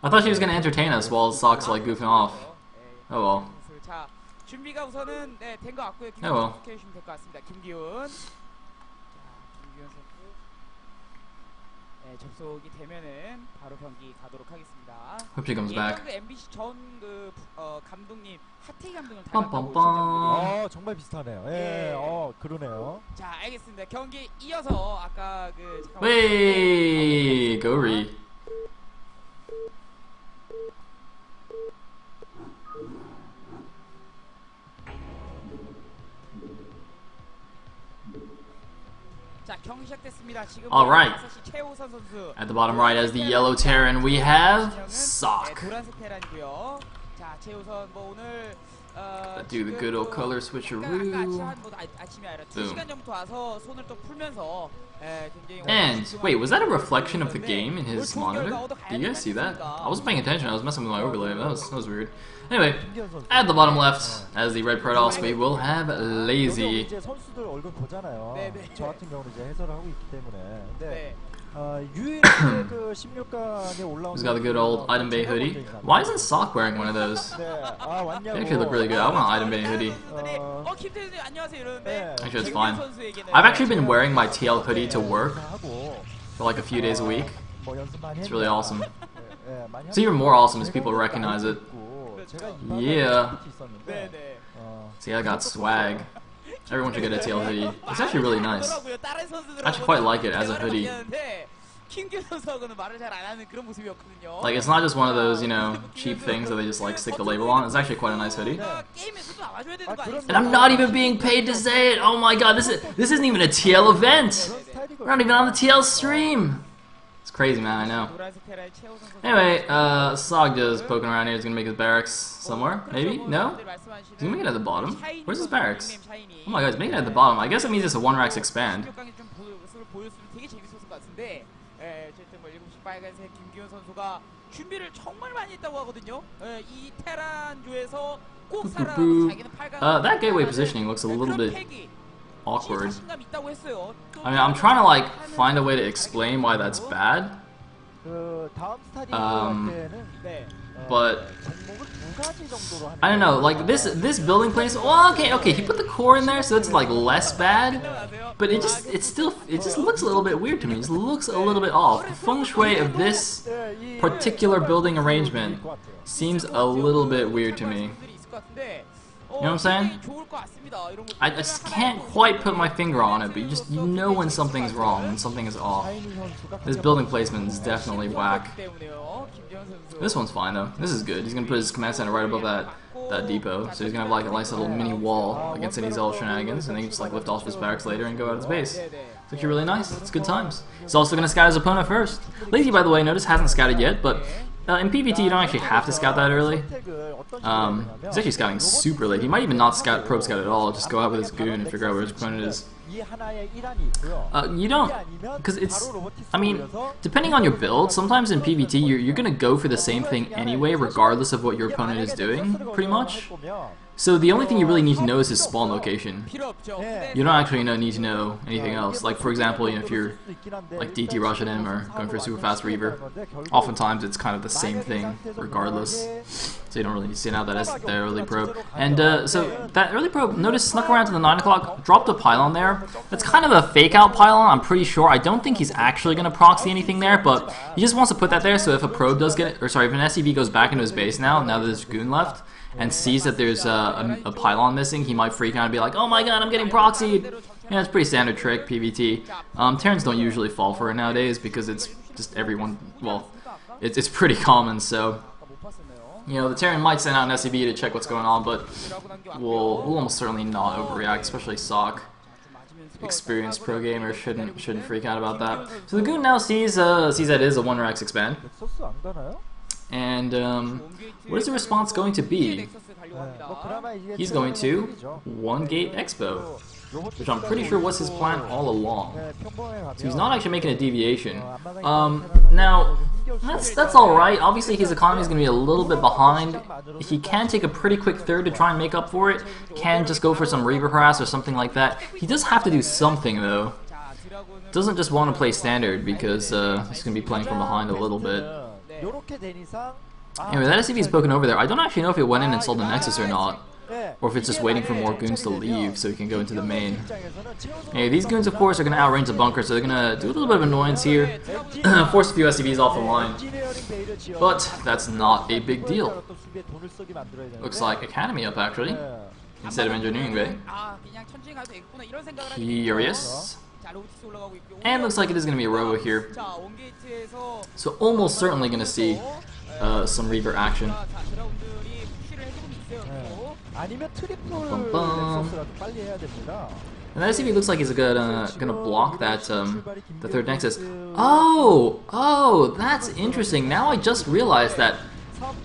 I thought she was gonna entertain us while sSak's like goofing off. Oh well. 자, 준비가 우선은 된 것 같고요. Oh well. 김기훈 해주시면 될 것 같습니다. 김기훈. 자, 김기훈 선수. 접속이 되면은 바로 경기 가도록 하겠습니다. Hope she comes back. 예전 MBC 전 감독님 하태희 감독을 빰빰빰. 닮았다고 정말 비슷하네요. 예, 그러네요. 자, 알겠습니다. 경기 이어서 아까 Wait, go re. 자, 경기 시작됐습니다. 지금 All right. 최우선 선수. At the bottom right as the yellow Terran, we have sSak. 노란색 테란이고요. 자, 최우선 뭐 오늘 Do the good old color switcheroo. 아침이 아니라 2시간 전부터 와서 손을 또 풀면서 굉장히 And wait, was that a reflection of the game in his monitor? Did you guys see that? I wasn't paying attention. I was messing with my overlay. That was weird. Anyway, at the bottom left, as the red Protoss, we will have Lazy. 이제 선수들 얼굴 보잖아요. 저 같은 경우는 이제 해설을 하고 있기 때문에. 근데 유일하게 그 16강에 올라온. He's got the good old Item Bay hoodie. Why isn't sSak wearing one of those? They actually look really good. I want an Item Bay hoodie. Actually, it's fine. I've actually been wearing my TL hoodie to work for like a few days a week. It's really awesome. It's even more awesome as people recognize it. Yeah. See, I got swag. Everyone should get a TL hoodie. It's actually really nice. I actually quite like it as a hoodie. Like, it's not just one of those, you know, cheap things that they just like stick the label on. It's actually quite a nice hoodie. And I'm not even being paid to say it. Oh my god, this isn't even a TL event. We're not even on the TL stream. It's crazy, man, I know. Anyway, sSak just poking around here. He's gonna make his barracks somewhere. Maybe? No? He's gonna make it at the bottom? Where's his barracks? Oh my god, he's making it at the bottom. I guess it means it's a 1-racks expand. That gateway positioning looks a little bit awkward. I mean, I'm trying to like find a way to explain why that's bad. But I don't know, like this building place. Well, okay, he put the core in there, so it's like less bad. But it just looks a little bit weird to me. It just looks a little bit off. The feng shui of this particular building arrangement seems a little bit weird to me. You know what I'm saying? I just can't quite put my finger on it, but you know when something's wrong, when something is off. This building placement is definitely whack. This one's fine though. This is good. He's gonna put his command center right above that depot, so he's gonna have like a nice little mini wall against any Zell shenanigans, and then he can just like lift off his barracks later and go out his base. It's actually really nice. It's good times. He's also gonna scout his opponent first. Lazy, by the way, notice hasn't scouted yet, but in PvT you don't actually have to scout that early. He's actually scouting super late. He might even not probe scout at all. Just go out with his goon and figure out where his opponent is. You don't, because it's, I mean, depending on your build, sometimes in PvT you're going to go for the same thing anyway, regardless of what your opponent is doing, pretty much. So the only thing you really need to know is his spawn location. You don't actually need to know anything else. Like, for example, you know, if you're like DT rushing him or going for a super fast Reaver, oftentimes it's kind of the same thing regardless. So you don't really need to see out that as the early probe. And so that early probe, notice, snuck around to the 9 o'clock, dropped a pylon there. That's kind of a fake out pylon, I'm pretty sure. I don't think he's actually going to proxy anything there, but he just wants to put that there so if a probe does get it, or sorry, if an SCV goes back into his base now that there's goon left, and sees that there's a pylon missing, he might freak out and be like, oh my god, I'm getting proxied! Yeah, it's a pretty standard trick, PvT. Terrans don't usually fall for it nowadays because it's just everyone, well, it's pretty common, so, you know, the Terran might send out an SCV to check what's going on, but we'll almost certainly not overreact, especially sSak. Experienced pro gamer shouldn't freak out about that. So the goon now sees that it is a 1-racks expand. And what is the response going to be? He's going to 1-gate Expo, which I'm pretty sure was his plan all along. So he's not actually making a deviation. Now, that's alright. Obviously his economy is going to be a little bit behind. He can take a pretty quick third to try and make up for it. Can just go for some Reaver harass or something like that. He does have to do something though. Doesn't just want to play standard because he's going to be playing from behind a little bit. 요렇게 된 이상 Anyway, that SCV is poking over there. I don't actually know if it went in and sold the Nexus or not. Or if it's just waiting for more goons to leave so he can go into the main. Hey, these goons, of course, are going to outrange the bunker, so they're going to do a little bit of annoyance here. Force a few SCVs off the line. But that's not a big deal. Looks like Academy up, actually, instead of Engineering Bay. Curious. And looks like it is going to be a Robo here. So almost certainly going to see some Reaver action. And that SCV looks like he's gonna block that the third Nexus. Oh, that's interesting. Now I just realized that.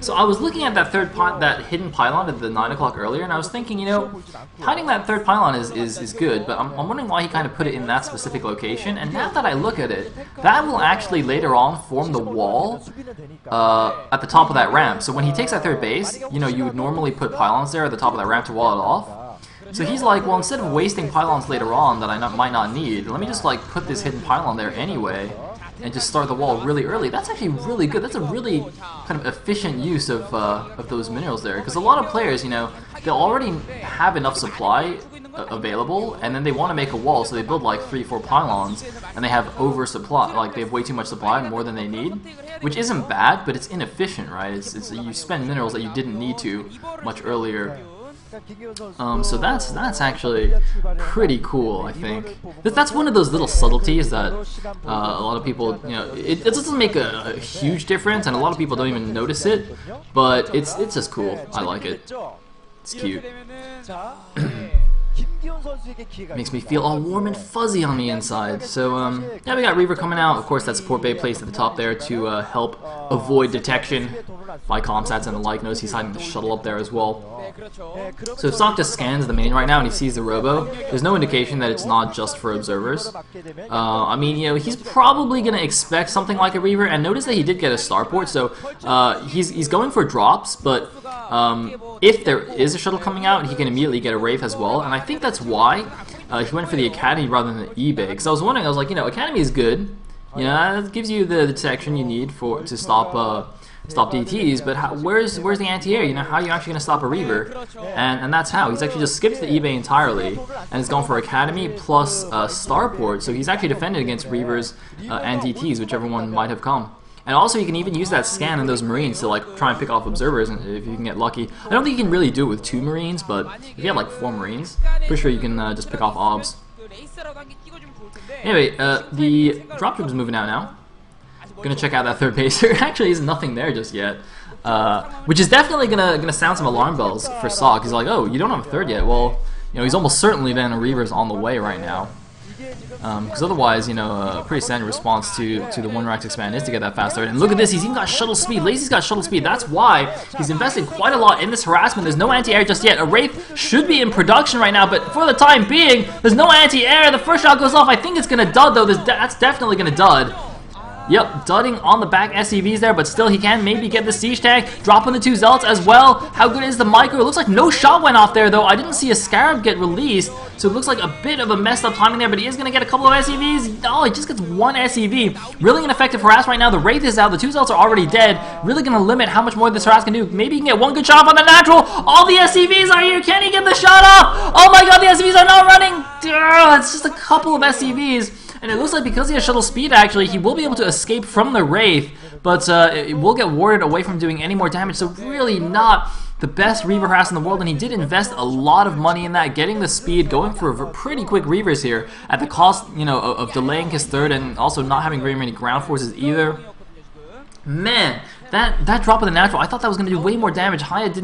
So I was looking at that that hidden pylon at the 9 o'clock earlier, and I was thinking, you know, hiding that third pylon is good, but I'm wondering why he kind of put it in that specific location. And now that I look at it, that will actually later on form the wall at the top of that ramp. So when he takes that third base, you know, you would normally put pylons there at the top of that ramp to wall it off. So he's like, well, instead of wasting pylons later on that I might not need, let me just like put this hidden pylon there anyway and just start the wall really early. That's actually really good. That's a really kind of efficient use of those minerals there. Because a lot of players, you know, they'll already have enough supply available, and then they want to make a wall, so they build like 3-4 pylons, and they have oversupply, like they have way too much supply, more than they need, which isn't bad, but it's inefficient, right? It's you spend minerals that you didn't need to much earlier. So that's actually pretty cool, I think. That's one of those little subtleties that a lot of people, you know, it doesn't make a huge difference, and a lot of people don't even notice it, but it's just cool. I like it. It's cute. Makes me feel all warm and fuzzy on the inside. So, yeah, we got Reaver coming out. Of course, that support bay placed at the top there to help avoid detection by comsats and the like. Notice he's hiding the shuttle up there as well. So if sSak just scans the main right now and he sees the Robo, there's no indication that it's not just for observers. I mean, you know, he's probably going to expect something like a Reaver, and notice that he did get a starport, so he's going for drops, but if there is a shuttle coming out, he can immediately get a Wraith as well, and I think that's why he went for the Academy rather than the eBay, because I was wondering, I was like, you know, Academy is good, you know, it gives you the detection you need to stop DTs, but where's the anti-air? You know, how are you actually going to stop a Reaver? And that's how. He's actually just skipped the eBay entirely, and has gone for Academy plus Starport, so he's actually defended against Reavers and DTs, whichever one might have come. And also, you can even use that scan in those Marines to like try and pick off observers if you can get lucky. I don't think you can really do it with 2 Marines, but if you have like 4 Marines, pretty sure you can just pick off obs. Anyway, the dropship is moving out now. Gonna check out that third base. There actually is nothing there just yet, which is definitely gonna sound some alarm bells for sSak. He's like, oh, you don't have a third yet. Well, you know, he's almost certainly then a Reaver's on the way right now. Because otherwise, you know, a pretty standard response to the 1-Rax expand is to get that fast third. And look at this, he's even got shuttle speed. Lazy's got shuttle speed. That's why he's invested quite a lot in this harassment. There's no anti-air just yet. A Wraith should be in production right now, but for the time being, there's no anti-air. The first shot goes off. I think it's gonna dud though. That's definitely gonna dud. Yep, dudding on the back SCVs there, but still he can maybe get the siege tank, dropping the 2 Zealots as well. How good is the micro? It looks like no shot went off there though. I didn't see a Scarab get released, so it looks like a bit of a messed up timing there, but he is going to get a couple of SCVs. Oh, he just gets 1 SCV. Really ineffective harass right now. The Wraith is out, the 2 Zealots are already dead. Really going to limit how much more this harass can do. Maybe he can get 1 good shot off on the natural. All the SCVs are here. Can he get the shot off? Oh my god, the SCVs are not running. It's just a couple of SCVs. And it looks like because he has shuttle speed, actually, he will be able to escape from the Wraith, but it will get warded away from doing any more damage, so really not the best Reaver harass in the world, and he did invest a lot of money in that, getting the speed, going for pretty quick Reavers here, at the cost, you know, of delaying his third, and also not having very many ground forces either. Man, that drop of the natural, I thought that was going to do way more damage. sSak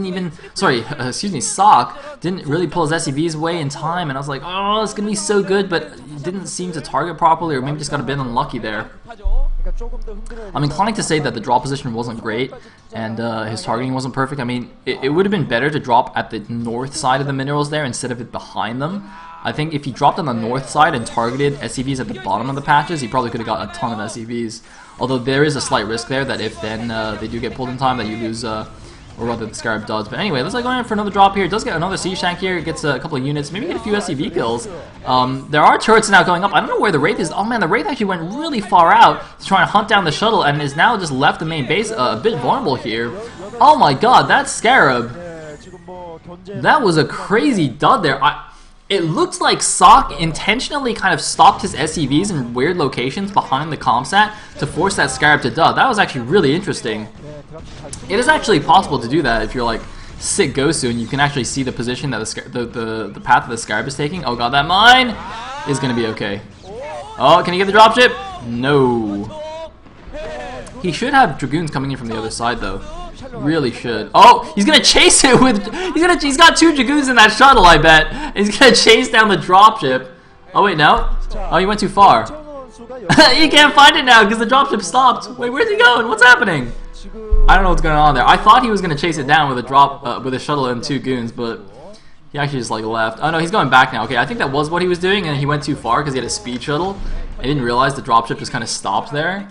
didn't really pull his SCVs away in time, and I was like, oh, it's going to be so good, but it didn't seem to target properly, or maybe just got a bit unlucky there. I'm inclined to say that the drop position wasn't great, and his targeting wasn't perfect. I mean, it would have been better to drop at the north side of the minerals there instead of it behind them. I think if he dropped on the north side and targeted SCVs at the bottom of the patches, he probably could have got a ton of SCVs. Although there is a slight risk there that if then they do get pulled in time, that you lose or rather the Scarab does. But anyway, looks like going in for another drop here. It does get another sSak here. It gets a couple of units, maybe get a few SCV kills. There are turrets now going up. I don't know where the Wraith is. Oh man, the Wraith actually went really far out to try and hunt down the shuttle and is now just left the main base a bit vulnerable here. Oh my god, that Scarab. That was a crazy dud there. It looked like sSak intentionally kind of stopped his SCVs in weird locations behind the comsat to force that Scarab to dud. That was actually really interesting. It is actually possible to do that if you're like sick Gosu and you can actually see the position that the path that the Scarab is taking. Oh god, that mine is going to be okay. Oh, can he get the dropship? No. He should have Dragoons coming in from the other side though. Really should. Oh, he's gonna chase it with. He's got 2 Dragoons in that shuttle, I bet. He's gonna chase down the dropship. Oh wait, no. Oh, he went too far. He can't find it now because the dropship stopped. Wait, where's he going? What's happening? I don't know what's going on there. I thought he was gonna chase it down with a shuttle and 2 goons, but he actually just like left. Oh no, he's going back now. Okay, I think that was what he was doing, and he went too far because he had a speed shuttle. I didn't realize the dropship just kind of stopped there.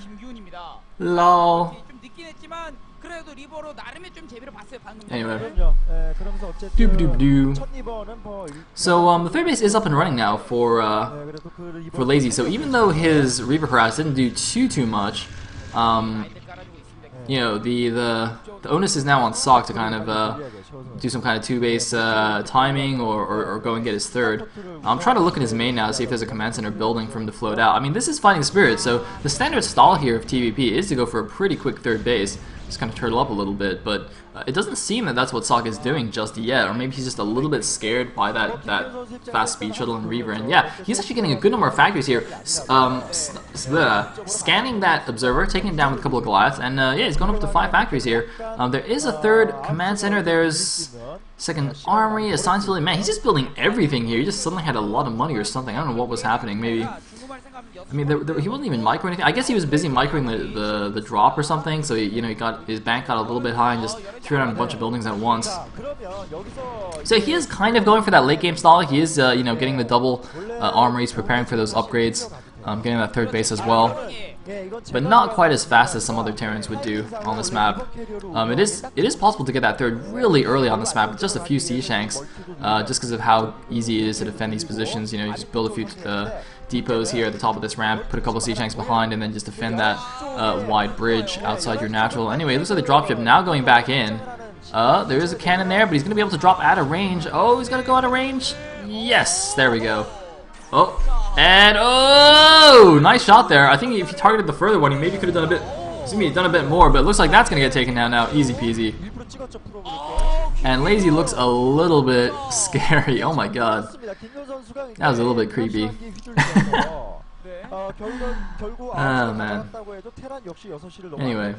Lol. Anyway, so the third base is up and running now for Lazy. So even though his Reaver harass didn't do too much, you know, the onus is now on sSak to kind of do some kind of 2-base timing or go and get his third. I'm trying to look at his main now to see if there's a command center building for him to float out. I mean, this is Fighting Spirit, so the standard stall here of TVP is to go for a pretty quick third base. Just kind of turtle up a little bit, but it doesn't seem that that's what sSak is doing just yet, or maybe he's just a little bit scared by that fast speed shuttle and Reaver. And yeah, he's actually getting a good number of factories here, scanning that observer, taking him down with a couple of Goliaths, and yeah, he's going up to 5 factories here. There is a third command center. There's second armory, a science building. Man, he's just building everything here. He just suddenly had a lot of money or something. I don't know what was happening. Maybe. I mean, he wasn't even microing anything. I guess he was busy microing the drop or something. So he got his bank got a little bit high and just threw down a bunch of buildings at once. So he is kind of going for that late game stall. He is getting the double armories, preparing for those upgrades, getting that third base as well. But not quite as fast as some other Terrans would do on this map. It is possible to get that third really early on this map with just a few sSaks, just because of how easy it is to defend these positions. You know, you just build a few depots here at the top of this ramp, put a couple of sSaks behind, and then just defend that wide bridge outside your natural. Anyway, it looks like the dropship now going back in. There is a cannon there, but he's going to be able to drop out of range. Oh, he's going to go out of range? Yes, there we go. Oh, and oh, nice shot there. I think if he targeted the further one, he maybe could have done a bit more, but it looks like that's going to get taken down now. Easy peasy. And Lazy looks a little bit scary. Oh my god. That was a little bit creepy. Oh man. Anyway.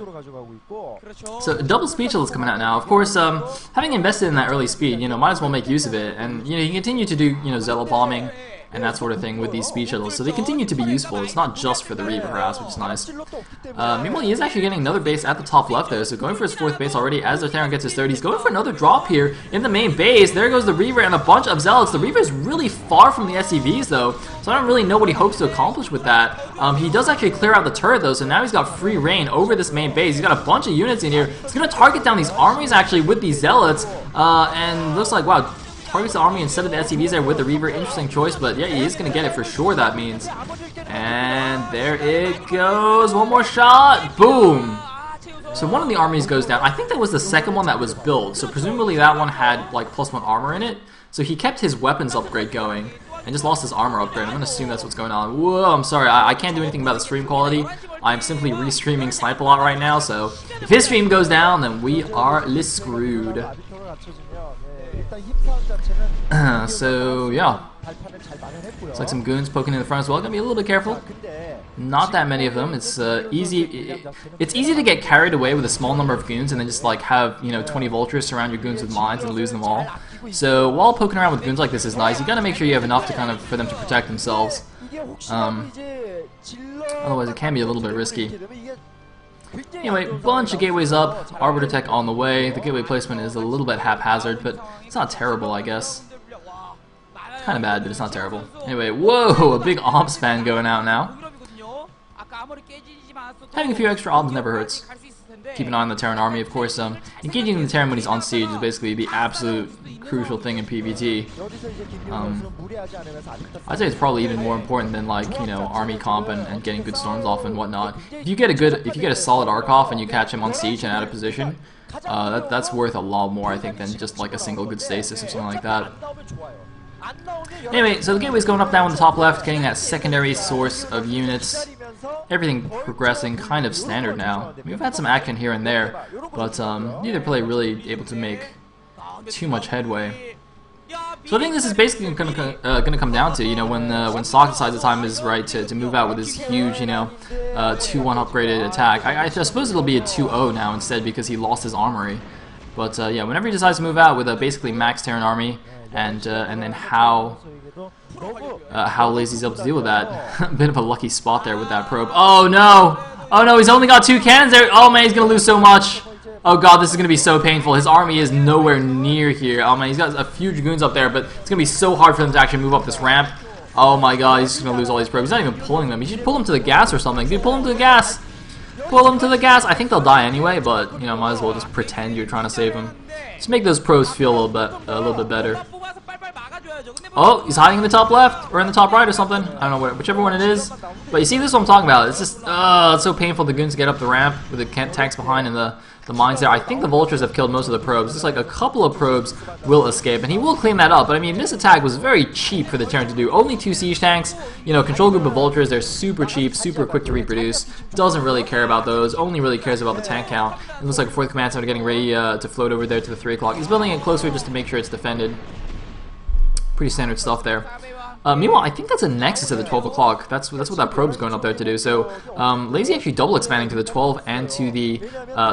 So double speed shuttle is coming out now. Of course, having invested in that early speed, might as well make use of it. And you can continue to do, Zealot bombing and that sort of thing with these speed shuttles. So they continue to be useful. It's not just for the Reaver harass, which is nice. Meanwhile, he is actually getting another base at the top left there. So going for his 4th base already as the Terran gets his 3rd. He's going for another drop here in the main base. There goes the Reaver and a bunch of Zealots. The Reaver is really far from the SCVs though, so I don't really know what he hopes to accomplish with that. He does actually clear out the turret though, so now he's got free reign over this main base. He's got a bunch of units in here. He's going to target down these armies actually with these Zealots, and looks like, wow, targets the army instead of the SCVs there with the Reaver. Interesting choice, but yeah, he is going to get it for sure, that means. And there it goes. One more shot. Boom. So one of the armies goes down. I think that was the second one that was built, so presumably that one had like +1 armor in it. So he kept his weapons upgrade going and just lost his armor upgrade. I'm going to assume that's what's going on. Whoa, I'm sorry. I can't do anything about the stream quality. I'm simply restreaming Snipe a lot right now, so if his stream goes down, then we are screwed. So yeah, it's like some goons poking in the front as well. Gotta be a little bit careful. Not that many of them. It's easy. It's easy to get carried away with a small number of goons and then just like have 20 vultures surround your goons with mines and lose them all. So while poking around with goons like this is nice, you gotta make sure you have enough to for them to protect themselves. Otherwise, it can be a little bit risky. Anyway, bunch of gateways up, Arbiter Tech on the way. The gateway placement is a little bit haphazard, but it's not terrible, I guess. It's kind of bad, but it's not terrible. Anyway, whoa, a big Ops fan going out now. Having a few extra Ops never hurts. keep an eye on the Terran army, of course. Engaging the Terran when he's on siege is basically the absolute crucial thing in PvT. I'd say it's probably even more important than, like, you know, army comp and getting good storms off and whatnot. If you get a solid arc off and you catch him on siege and out of position, that's worth a lot more, I think, than just like a single good stasis or something like that. Anyway, so the gateway's going up now in the top left, getting that secondary source of units. Everything progressing kind of standard now. We've had some action here and there, but neither player really able to make too much headway. So I think this is basically going to come down to, you know, when sSak decides the time is right to move out with his huge, you know, 2-1 upgraded attack. I suppose it'll be a 2-0 now instead because he lost his armory. But yeah, whenever he decides to move out with a basically max Terran army, and then how Lazy's able to deal with that. A bit of a lucky spot there with that probe. Oh no! Oh no, he's only got 2 cannons there! Oh man, he's gonna lose so much! Oh god, this is gonna be so painful. His army is nowhere near here. Oh man, he's got a few dragoons up there, but it's gonna be so hard for them to actually move up this ramp. Oh my god, he's just gonna lose all these probes. He's not even pulling them. He should pull them to the gas or something. Dude, pull them to the gas! Pull them to the gas! I think they'll die anyway, but, you know, might as well just pretend you're trying to save them. Just make those probes feel a little bit better. Oh, he's hiding in the top left, or in the top right or something. I don't know, whichever one it is. But you see, this is what I'm talking about. It's just, it's so painful the goons get up the ramp with the tanks behind and the mines there. I think the vultures have killed most of the probes. Just like a couple of probes will escape, and he will clean that up. But I mean, this attack was very cheap for the Terran to do. Only 2 siege tanks, you know, control group of vultures. They're super cheap, super quick to reproduce. Doesn't really care about those. Only really cares about the tank count. It looks like 4th command center getting ready to float over there to the 3 o'clock. He's building it closer just to make sure it's defended. Pretty standard stuff there. Meanwhile, I think that's a nexus at the 12 o'clock. That's what that probe's going up there to do. So Lazy actually double expanding to the 12 and to the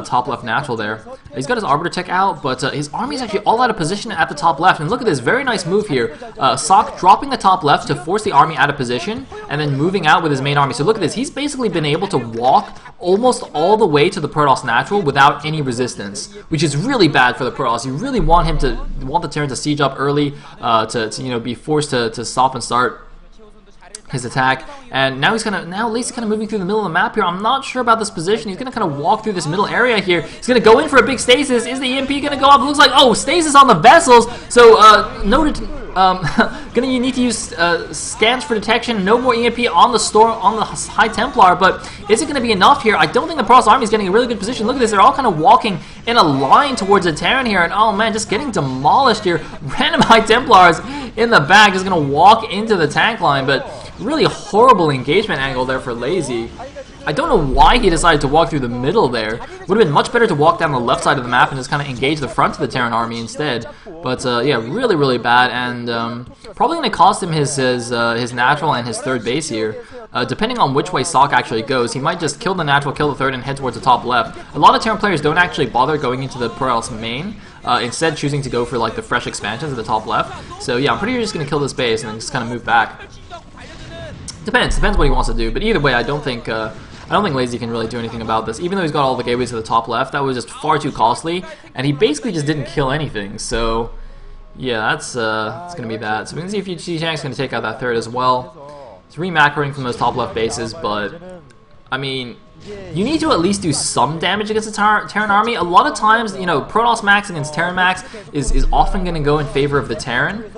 top left natural there. He's got his Arbiter tech out, but his army is actually all out of position at the top left. And look at this very nice move here. sSak dropping the top left to force the army out of position and then moving out with his main army. So look at this. He's basically been able to walk almost all the way to the Protoss natural without any resistance, which is really bad for the Protoss. You really want the Terran to siege up early to you know, be forced to stop and start his attack. And now Lazy's kind of moving through the middle of the map here. I'm not sure about this position. He's going to kind of walk through this middle area here. He's going to go in for a big stasis. Is the EMP going to go off? It looks like, oh, stasis on the vessels. So noted. You need to use scans for detection. No more EMP on the High Templar, but is it going to be enough here? I don't think the Protoss army is getting a really good position. Look at this; they're all kind of walking in a line towards the Terran here, and oh man, just getting demolished here. Random High Templars in the back, just going to walk into the tank line, but really horrible engagement angle there for Lazy. I don't know why he decided to walk through the middle there. Would have been much better to walk down the left side of the map and just kind of engage the front of the Terran army instead. But yeah, really, really bad, and probably going to cost him his natural and his 3rd base here. Depending on which way sSak actually goes, he might just kill the natural, kill the 3rd, and head towards the top left. A lot of Terran players don't actually bother going into the Protoss main, instead choosing to go for like the fresh expansions at the top left. So yeah, I'm pretty sure he's just going to kill this base and then just kind of move back. Depends what he wants to do, but either way, I don't think Lazy can really do anything about this. Even though he's got all the gateways to the top left, that was just far too costly, and he basically just didn't kill anything. So yeah, it's gonna be that. So we can see if Tank's gonna take out that 3rd as well. It's remacroing from those top left bases, but I mean, you need to at least do some damage against the Terran army. A lot of times, you know, Protoss max against Terran max is often going to go in favor of the Terran.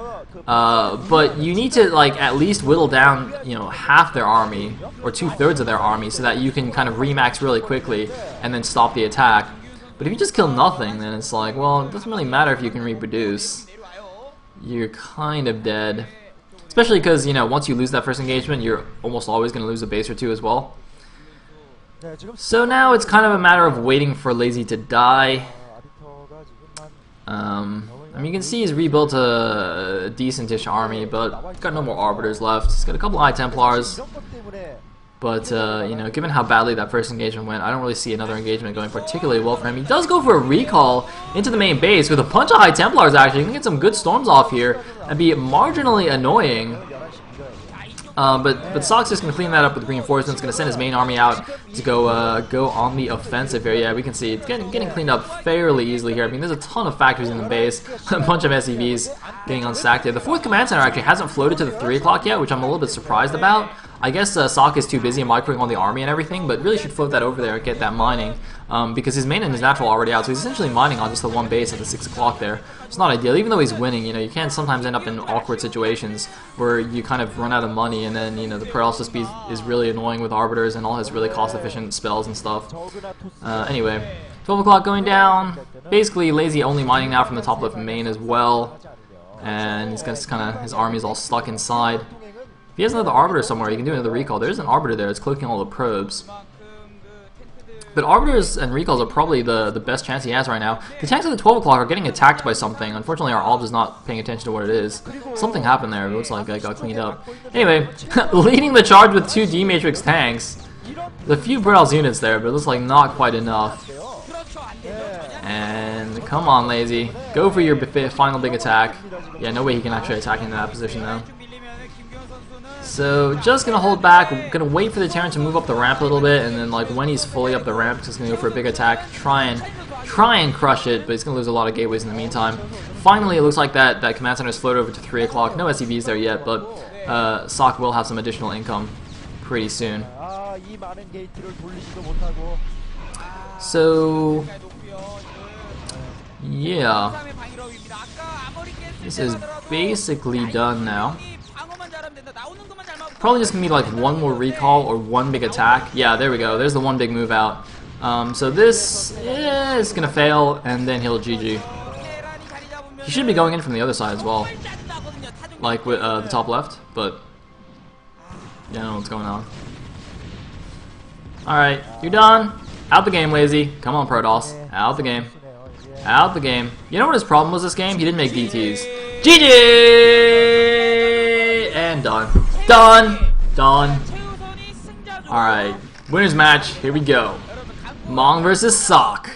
But you need to, like, at least whittle down, you know, half their army, or 2/3 of their army, so that you can kind of remax really quickly and then stop the attack. But if you just kill nothing, then it's like, well, it doesn't really matter if you can reproduce. You're kind of dead. Especially because, you know, once you lose that first engagement, you're almost always going to lose a base or 2 as well. So now it's kind of a matter of waiting for Lazy to die. I mean, you can see he's rebuilt a decentish army, but got no more Arbiters left. He's got a couple High Templars. But, you know, given how badly that first engagement went, I don't really see another engagement going particularly well for him. He does go for a recall into the main base with a bunch of High Templars, actually. He can get some good storms off here and be marginally annoying. But sSak's just going to clean that up with reinforcements. Going to send his main army out to go on the offensive here. Yeah, we can see it's getting cleaned up fairly easily here. I mean, there's a ton of factories in the base, a bunch of SEVs getting unsacked here. The 4th command center actually hasn't floated to the 3 o'clock yet, which I'm a little bit surprised about. I guess sSak is too busy microing on the army and everything, but really should float that over there and get that mining, because his main and his natural are already out, so he's essentially mining on just the one base at the 6 o'clock there. It's not ideal, even though he's winning. You know, you can sometimes end up in awkward situations where you kind of run out of money, and then, you know, the paralysis speed is really annoying with arbiters and all his really cost-efficient spells and stuff. Anyway, 12 o'clock going down. Basically, Lazy only mining now from the top left main as well, and he's just kind of, his army's all stuck inside. If he has another arbiter somewhere, he can do another recall. There's an arbiter there. It's cloaking all the probes. But arbiters and recalls are probably the best chance he has right now. The tanks at the 12 o'clock are getting attacked by something. Unfortunately, our Alb is not paying attention to what it is. Something happened there. It looks like it got cleaned up. Anyway, leading the charge with 2 D-Matrix tanks. A few Browse units there, but it looks like not quite enough. And come on, Lazy. Go for your final big attack. Yeah, no way he can actually attack in that position, though. So just gonna hold back, gonna wait for the Terran to move up the ramp a little bit, and then like when he's fully up the ramp, just gonna go for a big attack, try and crush it, but he's gonna lose a lot of gateways in the meantime. Finally, it looks like that command center is floated over to 3 o'clock. No SCVs there yet, but sSak will have some additional income pretty soon. So yeah, this is basically done now. Probably just gonna be like one more recall or one big attack. Yeah, there we go. There's the one big move out. So this is gonna fail, and then he'll GG. He should be going in from the other side as well, like with the top left. But yeah, I don't know what's going on. All right, you're done. Out the game, Lazy. Come on, Protoss. Out the game. Out the game. You know what his problem was this game? He didn't make DTs. GG! And done. Done. Done. Alright. Winners match. Here we go. Mong versus sSak.